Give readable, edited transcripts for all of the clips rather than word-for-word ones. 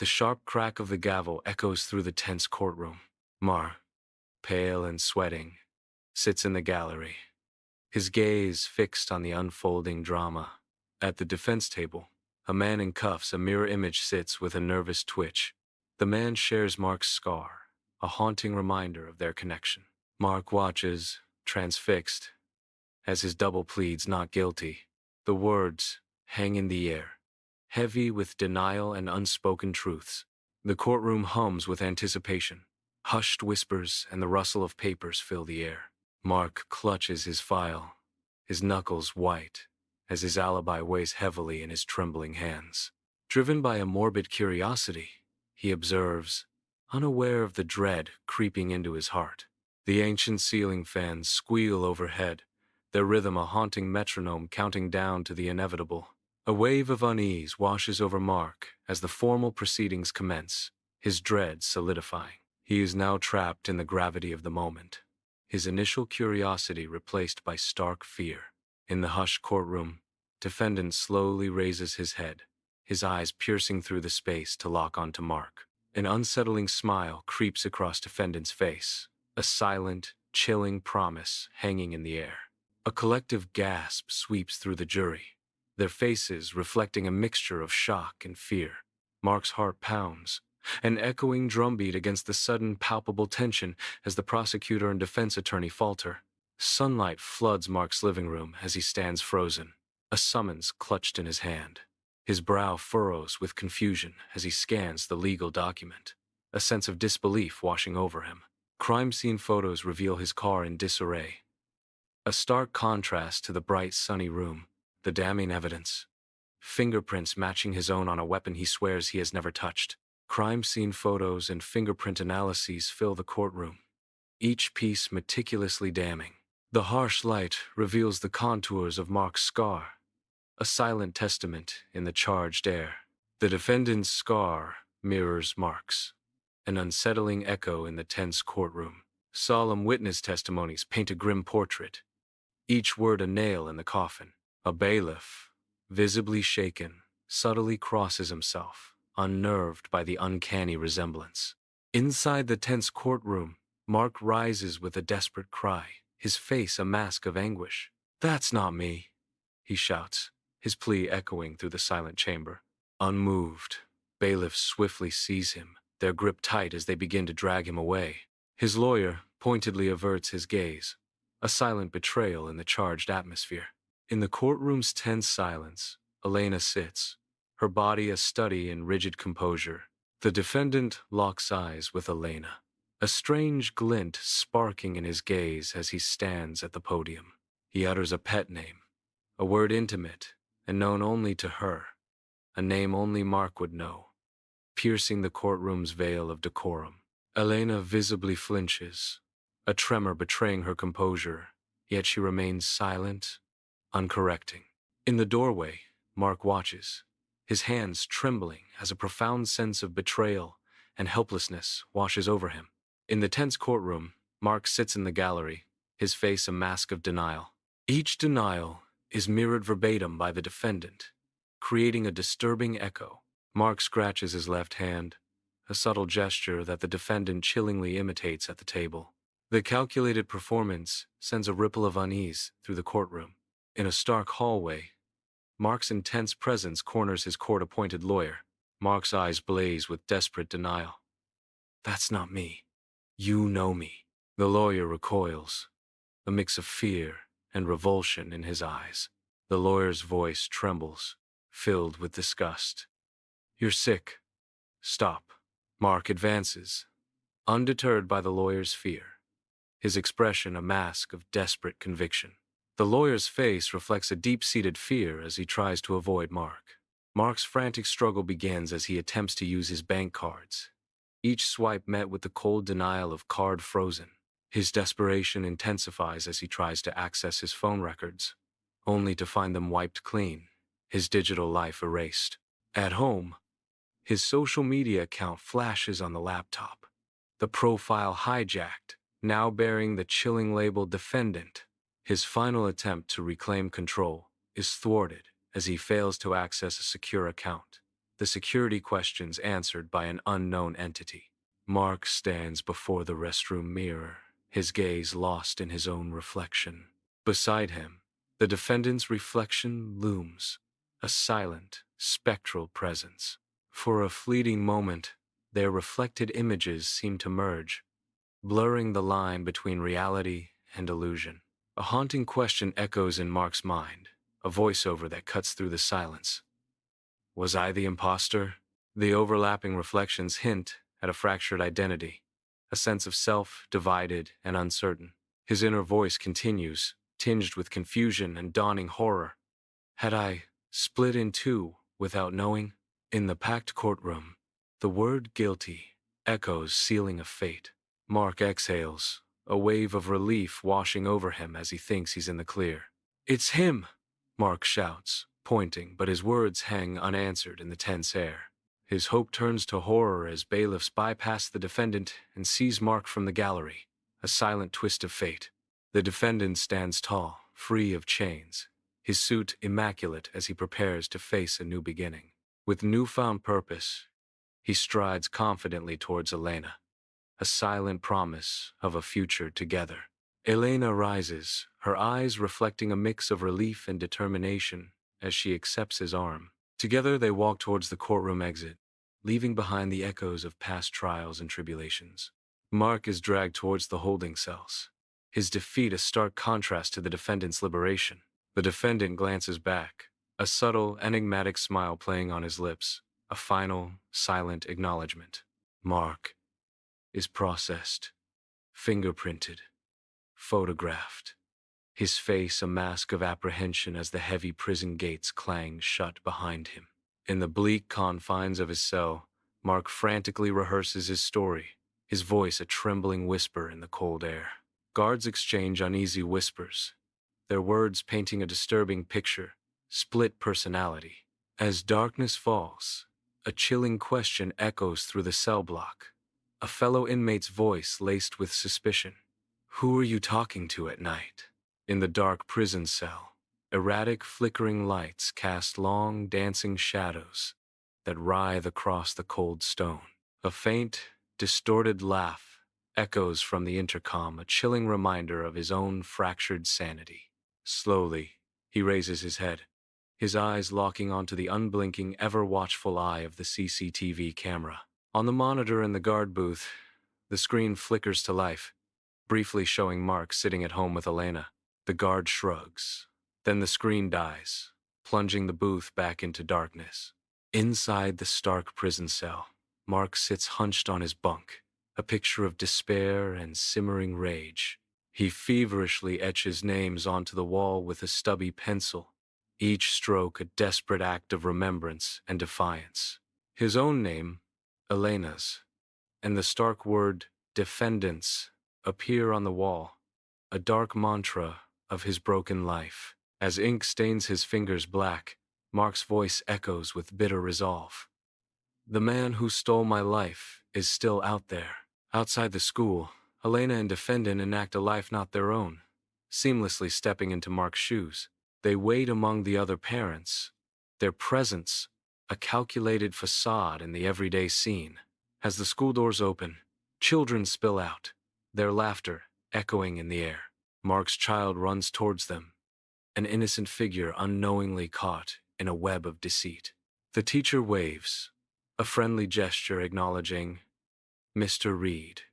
The sharp crack of the gavel echoes through the tense courtroom. Mark, pale and sweating, sits in the gallery, his gaze fixed on the unfolding drama. At the defense table, a man in cuffs, a mirror image, sits with a nervous twitch. The man shares Mark's scar, a haunting reminder of their connection. Mark watches, transfixed, as his double pleads not guilty. The words hang in the air, heavy with denial and unspoken truths. The courtroom hums with anticipation. Hushed whispers and the rustle of papers fill the air. Mark clutches his file, his knuckles white, as his alibi weighs heavily in his trembling hands. Driven by a morbid curiosity, he observes, unaware of the dread creeping into his heart. The ancient ceiling fans squeal overhead, their rhythm a haunting metronome counting down to the inevitable. A wave of unease washes over Mark as the formal proceedings commence, his dread solidifying. He is now trapped in the gravity of the moment, his initial curiosity replaced by stark fear. In the hushed courtroom, Defendant slowly raises his head, his eyes piercing through the space to lock onto Mark. An unsettling smile creeps across Defendant's face, a silent, chilling promise hanging in the air. A collective gasp sweeps through the jury, their faces reflecting a mixture of shock and fear. Mark's heart pounds, an echoing drumbeat against the sudden palpable tension as the prosecutor and defense attorney falter. Sunlight floods Mark's living room as he stands frozen, a summons clutched in his hand. His brow furrows with confusion as he scans the legal document, a sense of disbelief washing over him. Crime scene photos reveal his car in disarray, a stark contrast to the bright sunny room. The damning evidence, fingerprints matching his own on a weapon he swears he has never touched. Crime scene photos and fingerprint analyses fill the courtroom, each piece meticulously damning. The harsh light reveals the contours of Mark's scar, a silent testament in the charged air. The defendant's scar mirrors Mark's, an unsettling echo in the tense courtroom. Solemn witness testimonies paint a grim portrait, each word a nail in the coffin. A bailiff, visibly shaken, subtly crosses himself, unnerved by the uncanny resemblance. Inside the tense courtroom, Mark rises with a desperate cry, his face a mask of anguish. "That's not me," he shouts, his plea echoing through the silent chamber. Unmoved, bailiffs swiftly seize him, their grip tight as they begin to drag him away. His lawyer pointedly averts his gaze, a silent betrayal in the charged atmosphere. In the courtroom's tense silence, Elena sits, her body a study in rigid composure. The defendant locks eyes with Elena, a strange glint sparking in his gaze as he stands at the podium. He utters a pet name, a word intimate and known only to her, a name only Mark would know, piercing the courtroom's veil of decorum. Elena visibly flinches, a tremor betraying her composure, yet she remains silent, uncorrecting. In the doorway, Mark watches, his hands trembling as a profound sense of betrayal and helplessness washes over him. In the tense courtroom, Mark sits in the gallery, his face a mask of denial. Each denial is mirrored verbatim by the defendant, creating a disturbing echo. Mark scratches his left hand, a subtle gesture that the defendant chillingly imitates at the table. The calculated performance sends a ripple of unease through the courtroom. In a stark hallway, Mark's intense presence corners his court-appointed lawyer. Mark's eyes blaze with desperate denial. "That's not me. You know me." The lawyer recoils, a mix of fear and revulsion in his eyes. The lawyer's voice trembles, filled with disgust. "You're sick. Stop." Mark advances, undeterred by the lawyer's fear, his expression a mask of desperate conviction. The lawyer's face reflects a deep-seated fear as he tries to avoid Mark. Mark's frantic struggle begins as he attempts to use his bank cards, each swipe met with the cold denial of card frozen. His desperation intensifies as he tries to access his phone records, only to find them wiped clean, his digital life erased. At home, his social media account flashes on the laptop, the profile hijacked, now bearing the chilling label Defendant. His final attempt to reclaim control is thwarted as he fails to access a secure account. the security questions answered by an unknown entity. Mark stands before the restroom mirror, his gaze lost in his own reflection. Beside him, the defendant's reflection looms, a silent, spectral presence. For a fleeting moment, their reflected images seem to merge, blurring the line between reality and illusion. A haunting question echoes in Mark's mind, a voiceover that cuts through the silence. Was I the imposter? The overlapping reflections hint at a fractured identity, a sense of self divided and uncertain. His inner voice continues, tinged with confusion and dawning horror. Had I split in two without knowing? In the packed courtroom, the word guilty echoes, sealing a fate. Mark exhales, a wave of relief washing over him as he thinks he's in the clear. It's him! Mark shouts, pointing, but his words hang unanswered in the tense air. His hope turns to horror as bailiffs bypass the defendant and seize Mark from the gallery, a silent twist of fate. The defendant stands tall, free of chains, his suit immaculate as he prepares to face a new beginning. With newfound purpose, he strides confidently towards Elena, a silent promise of a future together. Elena rises, her eyes reflecting a mix of relief and determination as she accepts his arm. Together they walk towards the courtroom exit, leaving behind the echoes of past trials and tribulations. Mark is dragged towards the holding cells, his defeat a stark contrast to the defendant's liberation. The defendant glances back, a subtle, enigmatic smile playing on his lips, a final, silent acknowledgement. Mark is processed, fingerprinted, photographed, his face a mask of apprehension as the heavy prison gates clang shut behind him. In the bleak confines of his cell, Mark frantically rehearses his story, his voice a trembling whisper in the cold air. Guards exchange uneasy whispers, their words painting a disturbing picture, split personality. As darkness falls, a chilling question echoes through the cell block, a fellow inmate's voice laced with suspicion. Who are you talking to at night? In the dark prison cell, erratic flickering lights cast long dancing shadows that writhe across the cold stone. A faint, distorted laugh echoes from the intercom, a chilling reminder of his own fractured sanity. Slowly, he raises his head, his eyes locking onto the unblinking, ever-watchful eye of the CCTV camera. On the monitor in the guard booth, the screen flickers to life, briefly showing Mark sitting at home with Elena. The guard shrugs. Then the screen dies, plunging the booth back into darkness. Inside the stark prison cell, Mark sits hunched on his bunk, a picture of despair and simmering rage. He feverishly etches names onto the wall with a stubby pencil, each stroke a desperate act of remembrance and defiance. His own name, Elena's, and the stark word, defendants, appear on the wall, a dark mantra of his broken life. As ink stains his fingers black, Mark's voice echoes with bitter resolve. The man who stole my life is still out there. Outside the school, Elena and Defendant enact a life not their own, seamlessly stepping into Mark's shoes. They wait among the other parents, their presence a calculated facade in the everyday scene. As the school doors open, children spill out, their laughter echoing in the air. Mark's child runs towards them, an innocent figure unknowingly caught in a web of deceit. The teacher waves, a friendly gesture acknowledging Mr. Reed,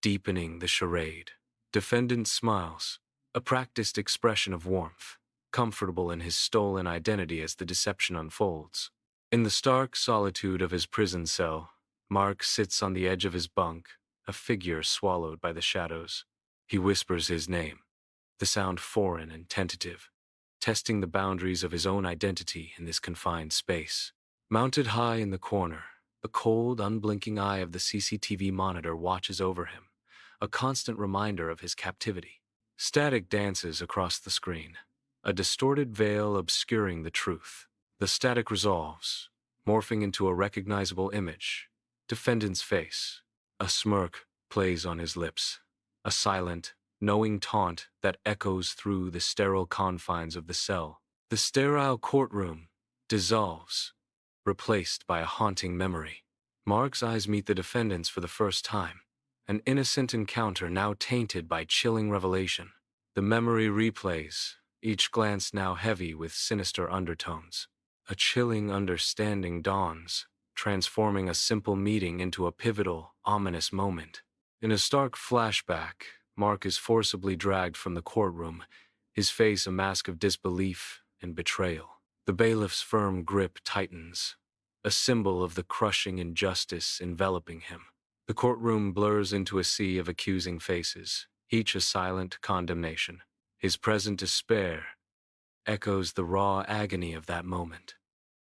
deepening the charade. Defendant smiles, a practiced expression of warmth, comfortable in his stolen identity as the deception unfolds. In the stark solitude of his prison cell, Mark sits on the edge of his bunk, a figure swallowed by the shadows. He whispers his name, the sound foreign and tentative, testing the boundaries of his own identity in this confined space. Mounted high in the corner, the cold, unblinking eye of the CCTV monitor watches over him, a constant reminder of his captivity. Static dances across the screen, a distorted veil obscuring the truth. The static resolves, morphing into a recognizable image. Defendant's face. A smirk plays on his lips, a silent, knowing taunt that echoes through the sterile confines of the cell. The sterile courtroom dissolves, replaced by a haunting memory. Mark's eyes meet the defendant's for the first time, an innocent encounter now tainted by chilling revelation. The memory replays, each glance now heavy with sinister undertones. A chilling understanding dawns, transforming a simple meeting into a pivotal, ominous moment. In a stark flashback, Mark is forcibly dragged from the courtroom, his face a mask of disbelief and betrayal. The bailiff's firm grip tightens, a symbol of the crushing injustice enveloping him. The courtroom blurs into a sea of accusing faces, each a silent condemnation. His present despair echoes the raw agony of that moment,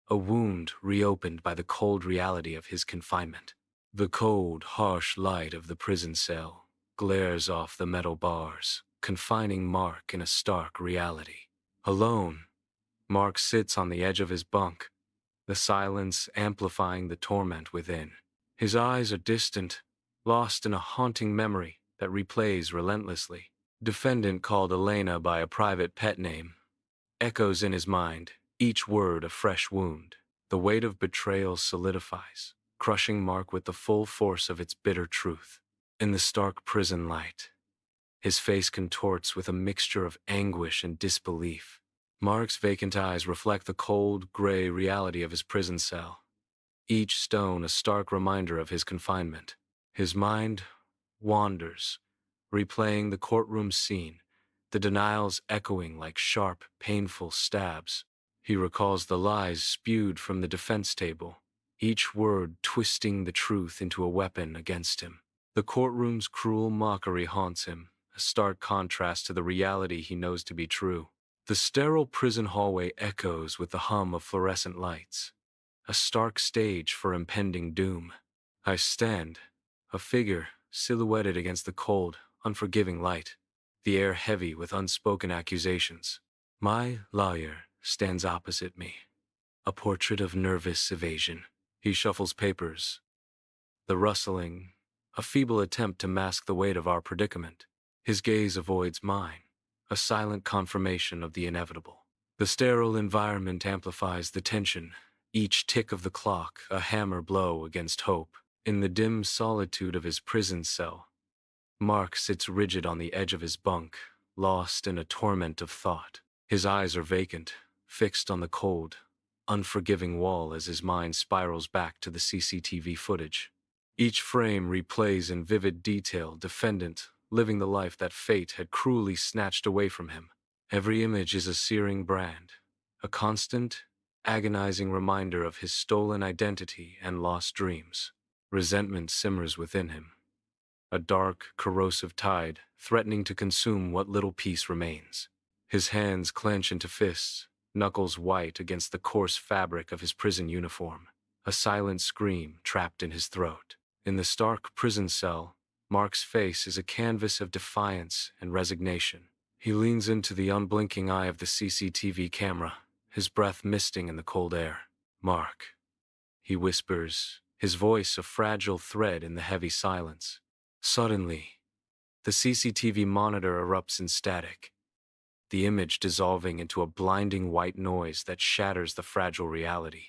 a wound reopened by the cold reality of his confinement. The cold, harsh light of the prison cell glares off the metal bars, confining Mark in a stark reality. Alone, Mark sits on the edge of his bunk, the silence amplifying the torment within. His eyes are distant, lost in a haunting memory that replays relentlessly. Defendant called Elena by a private pet name echoes in his mind, each word a fresh wound. The weight of betrayal solidifies, crushing Mark with the full force of its bitter truth. In the stark prison light, his face contorts with a mixture of anguish and disbelief. Mark's vacant eyes reflect the cold, gray reality of his prison cell, each stone a stark reminder of his confinement. His mind wanders, replaying the courtroom scene, the denials echoing like sharp, painful stabs. He recalls the lies spewed from the defense table, each word twisting the truth into a weapon against him. The courtroom's cruel mockery haunts him, a stark contrast to the reality he knows to be true. The sterile prison hallway echoes with the hum of fluorescent lights, a stark stage for impending doom. I stand, a figure silhouetted against the cold, unforgiving light, the air heavy with unspoken accusations. My lawyer stands opposite me, a portrait of nervous evasion. He shuffles papers, the rustling, a feeble attempt to mask the weight of our predicament. His gaze avoids mine, a silent confirmation of the inevitable. The sterile environment amplifies the tension, each tick of the clock a hammer blow against hope. In the dim solitude of his prison cell, Mark sits rigid on the edge of his bunk, lost in a torment of thought. His eyes are vacant, fixed on the cold, unforgiving wall as his mind spirals back to the CCTV footage. Each frame replays in vivid detail Defendant living the life that fate had cruelly snatched away from him. Every image is a searing brand, a constant, agonizing reminder of his stolen identity and lost dreams. Resentment simmers within him, a dark, corrosive tide threatening to consume what little peace remains. His hands clench into fists, knuckles white against the coarse fabric of his prison uniform, a silent scream trapped in his throat. In the stark prison cell, Mark's face is a canvas of defiance and resignation. He leans into the unblinking eye of the CCTV camera, his breath misting in the cold air. "Mark," he whispers, his voice a fragile thread in the heavy silence. Suddenly, the CCTV monitor erupts in static, the image dissolving into a blinding white noise that shatters the fragile reality.